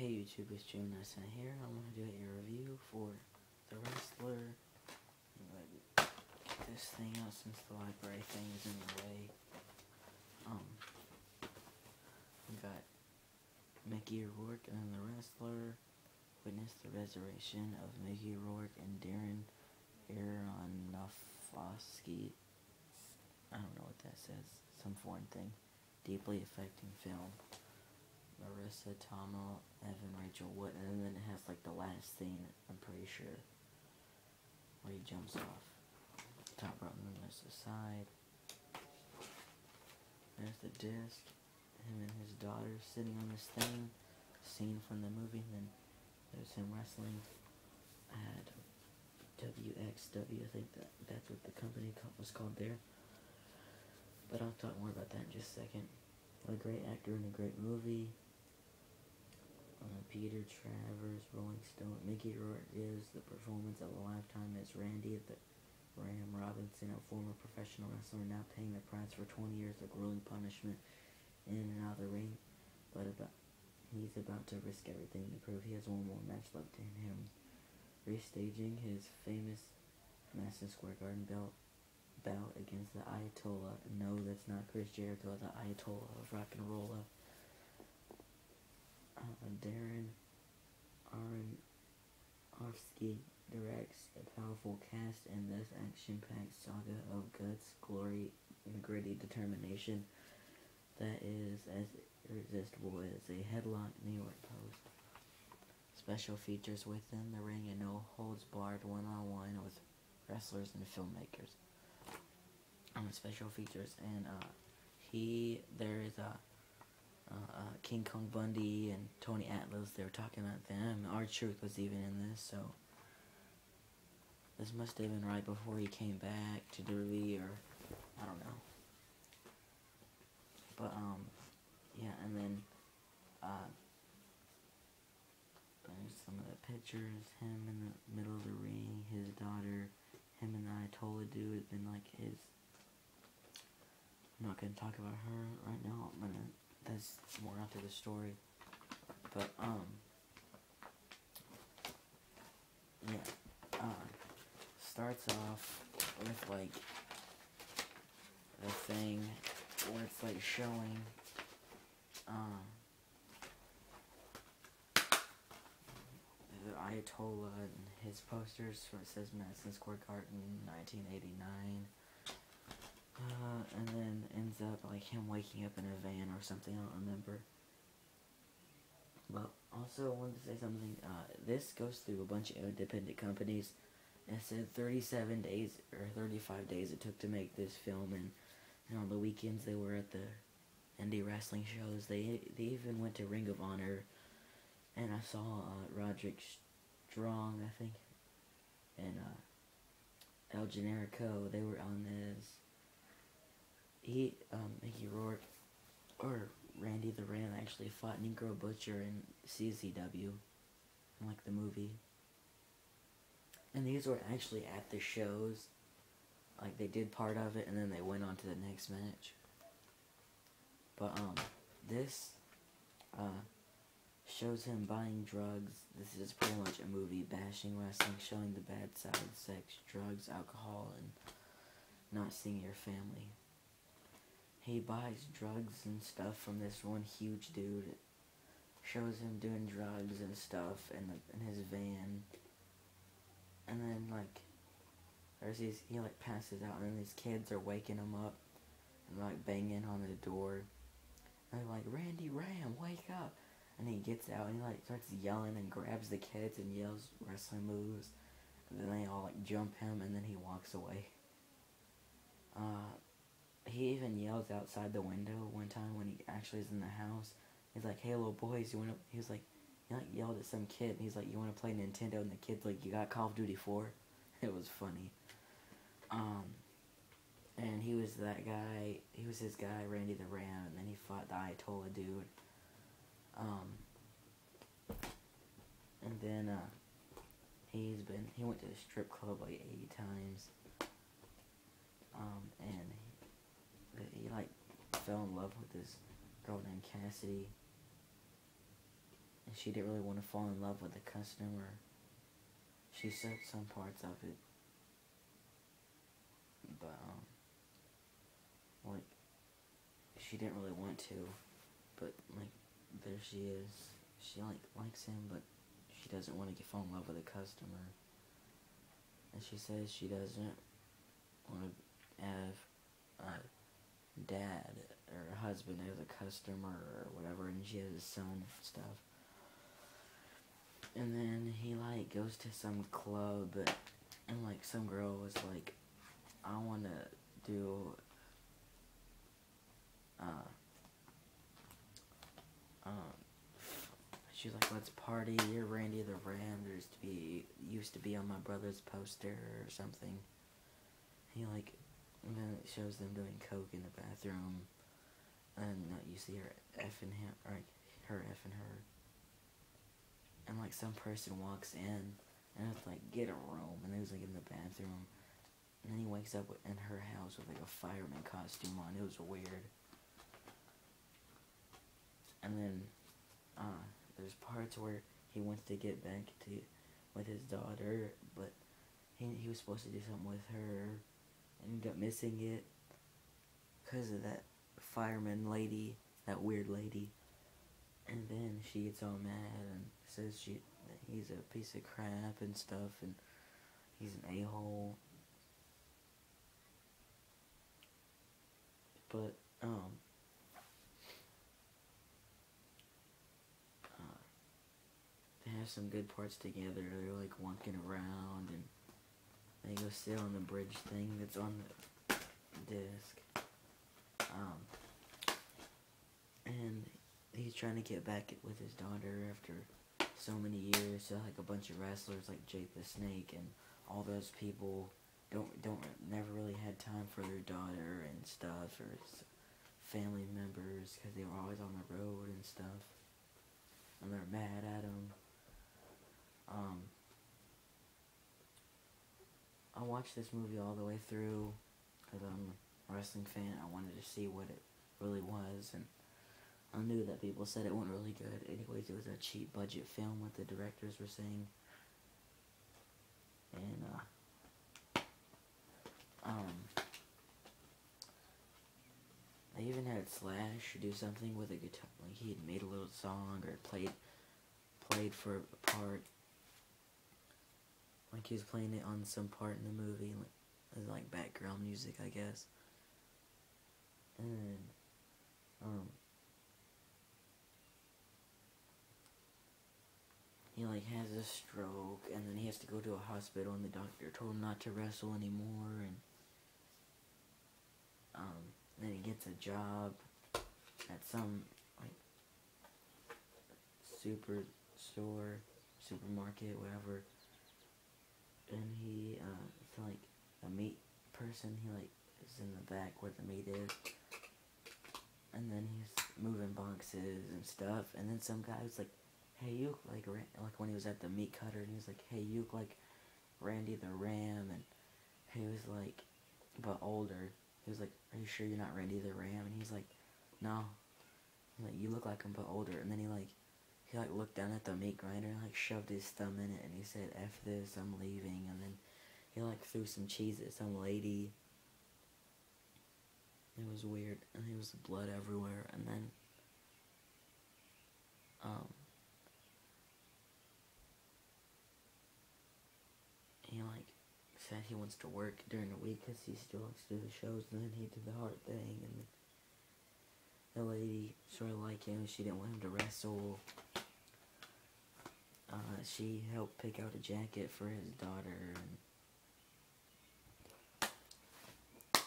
Hey YouTube, it's Jim Nyson here. I'm going to do a review for The Wrestler. I'm going to get this thing out since the library thing is in the way. We got Mickey Rourke and The Wrestler. Witness the resurrection of Mickey Rourke and Darren Aronofsky. I don't know what that says. Some foreign thing. Deeply affecting film. Marissa Tomei, Evan Rachel Wood, and then it has like the last scene, I'm pretty sure, where he jumps off. Top rope, and then there's the side. There's the disc. Him and his daughter sitting on this thing. Scene from the movie. And then there's him wrestling at WXW. I think that's what the company was called there. But I'll talk more about that in just a second. A great actor in a great movie. Peter Travers, Rolling Stone. Mickey Rourke gives the performance of a lifetime as Randy the Ram Robinson, a former professional wrestler now paying the price for 20 years of grueling punishment in and out of the ring. But he's about to risk everything to prove he has one more match left in him. Restaging his famous Madison Square Garden bout against the Ayatollah. No, that's not Chris Jericho, the Ayatollah of Rock and Roll. Darren Aronofsky directs a powerful cast in this action-packed saga of guts, glory, and gritty determination that is as irresistible as a headlock New York Post. Special features within the ring and no holds barred one-on-one with wrestlers and filmmakers. Special features, and there is a King Kong Bundy and Tony Atlas. They were talking about them. R-Truth was even in this, so this must have been right before he came back to WWE, or I don't know. But yeah, and then there's some of the pictures. Him in the middle of the ring, his daughter, him and the Ayatollah dude, and like his. I'm not gonna talk about her right now. That's more after the story. But yeah. Starts off with like the thing where it's like showing the Ayatollah and his posters where it says Madison Square Garden 1989. And then ends up like him waking up in a van or something, I don't remember. But also I wanted to say something. This goes through a bunch of independent companies. And it said 37 days or 35 days it took to make this film, and on the weekends they were at the indie wrestling shows. They even went to Ring of Honor, and I saw Roderick Strong, I think, and El Generico. They were on this. Mickey Rourke, or Randy the Ram, actually fought Negro Butcher in CZW, in like the movie. And these were actually at the shows. Like they did part of it and then they went on to the next match. But this shows him buying drugs. This is pretty much a movie bashing wrestling, showing the bad side, sex, drugs, alcohol, and not seeing your family. He buys drugs and stuff from this one huge dude. It shows him doing drugs and stuff in his van. And then, like, he, like, passes out, and then these kids are waking him up and, like, banging on the door. And they're like, Randy Ram, wake up! And he gets out, and he, like, starts yelling and grabs the kids and yells wrestling moves. And then they all, like, jump him, and then he walks away. He even yells outside the window one time when he actually is in the house. He's like, hey, little boys, you wanna... He was like... He like yelled at some kid, and he's like, you want to play Nintendo? And the kid's like, you got Call of Duty 4? It was funny. And he was that guy, he was his guy, Randy the Ram, and then he fought the Ayatollah dude. And then, he went to the strip club like 80 times. And he like, fell in love with this girl named Cassidy. and she didn't really want to fall in love with the customer. She said some parts of it, but like she didn't really want to, but like there she is. She like likes him, but she doesn't want to fall in love with a customer, and she says she doesn't want to have a dad or a husband as a customer or whatever, and she has a son and stuff. And then he like goes to some club, and like some girl was like, I want to do she's like, let's party, you're Randy the Ram, used to be on my brother's poster or something. He like, and then it shows them doing coke in the bathroom, and you see her effing him, or her effing her. And like some person walks in, and it's like, get a room, and he was like in the bathroom. And then he wakes up in her house with like a fireman costume on. It was weird. And then there's parts where he wants to get back with his daughter, but he was supposed to do something with her, and he ended up missing it because of that fireman lady, that weird lady. And then she gets all mad and says that he's a piece of crap and stuff, and he's an a-hole. But they have some good parts together. They're like walking around, and they go sit on the bridge thing that's on the disc. And he's trying to get back with his daughter after so many years. So like a bunch of wrestlers like Jake the Snake and all those people never really had time for their daughter and stuff, or family members, because they were always on the road and stuff, and they're mad at him. I watched this movie all the way through because I'm a wrestling fan. I wanted to see what it really was, and I knew that people said it wasn't really good. Anyways, it was a cheap budget film, what the directors were saying. And they even had Slash do something with a guitar. Like he had made a little song or played for a part. Like he was playing it on some part in the movie, like as like background music, I guess. And he like has a stroke, and then he has to go to a hospital, and the doctor told him not to wrestle anymore, and then he gets a job at some like supermarket, whatever, and he it's like a meat person. He like is in the back where the meat is, and then he's moving boxes and stuff, and then some guy was like, hey, you look like when he was at the meat cutter, and he was like, hey, you look like Randy the Ram, and he was like, but older. He was like, are you sure you're not Randy the Ram? And he's like, no. He's like, you look like him, but older. And then he looked down at the meat grinder and like shoved his thumb in it, and he said, F this, I'm leaving. And then he like threw some cheese at some lady. It was weird, and there was blood everywhere. And then he like said he wants to work during the week because he still likes to do the shows, and then he did the heart thing, and the lady sort of liked him. She didn't want him to wrestle. She helped pick out a jacket for his daughter,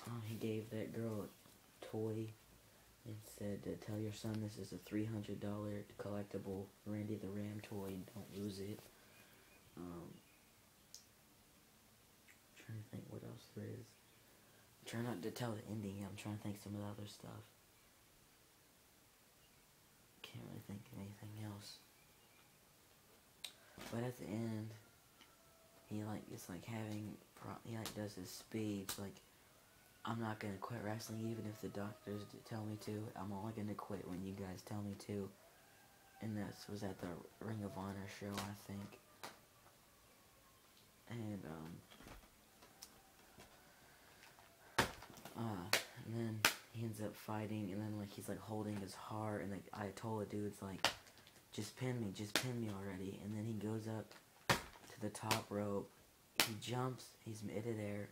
and he gave that girl a toy and said, tell your son this is a $300 collectible Randy the Ram toy and don't lose it. Trying to think what else there is. I'm trying not to tell the ending. I'm trying to think some of the other stuff. Can't really think of anything else. But at the end, he does his speech like, I'm not gonna quit wrestling even if the doctors tell me to. I'm only gonna quit when you guys tell me to. and this was at the Ring of Honor show, I think. And and then he ends up fighting, and then like he's like holding his heart, and like Ayatollah dude's like, just pin me already. And then he goes up to the top rope, he jumps, he's in midair,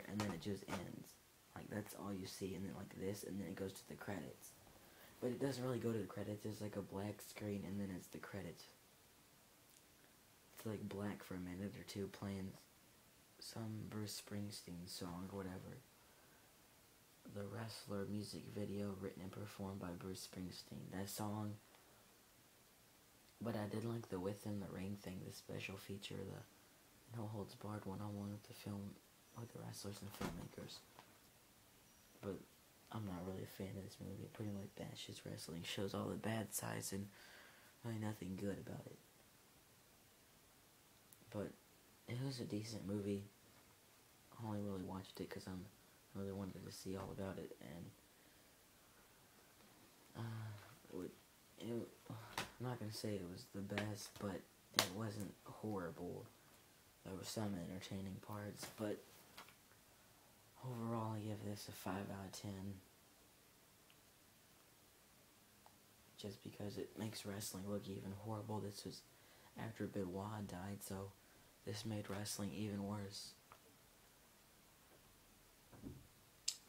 and then it just ends. Like that's all you see, and then like this, and then it goes to the credits. But it doesn't really go to the credits. There's like a black screen, and then it's the credits. It's like black for a minute or two, playing some Bruce Springsteen song or whatever. The Wrestler music video written and performed by Bruce Springsteen. That song. But I did like the Within the Ring thing, the special feature, the No Holds Barred one-on-one with the film, with the wrestlers and filmmakers. But I'm not really a fan of this movie. It pretty much bashes wrestling, shows all the bad sides, and really nothing good about it. But it was a decent movie. I only really watched it because I really wanted to see all about it, and I'm not gonna say it was the best, but it wasn't horrible. There were some entertaining parts, but overall I give this a 5 out of 10. Just because it makes wrestling look even horrible. This was after Benoit died, so this made wrestling even worse.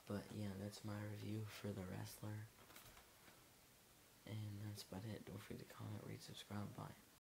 But yeah, that's my review for The Wrestler. And that's about it. Don't forget to comment, rate, subscribe, bye.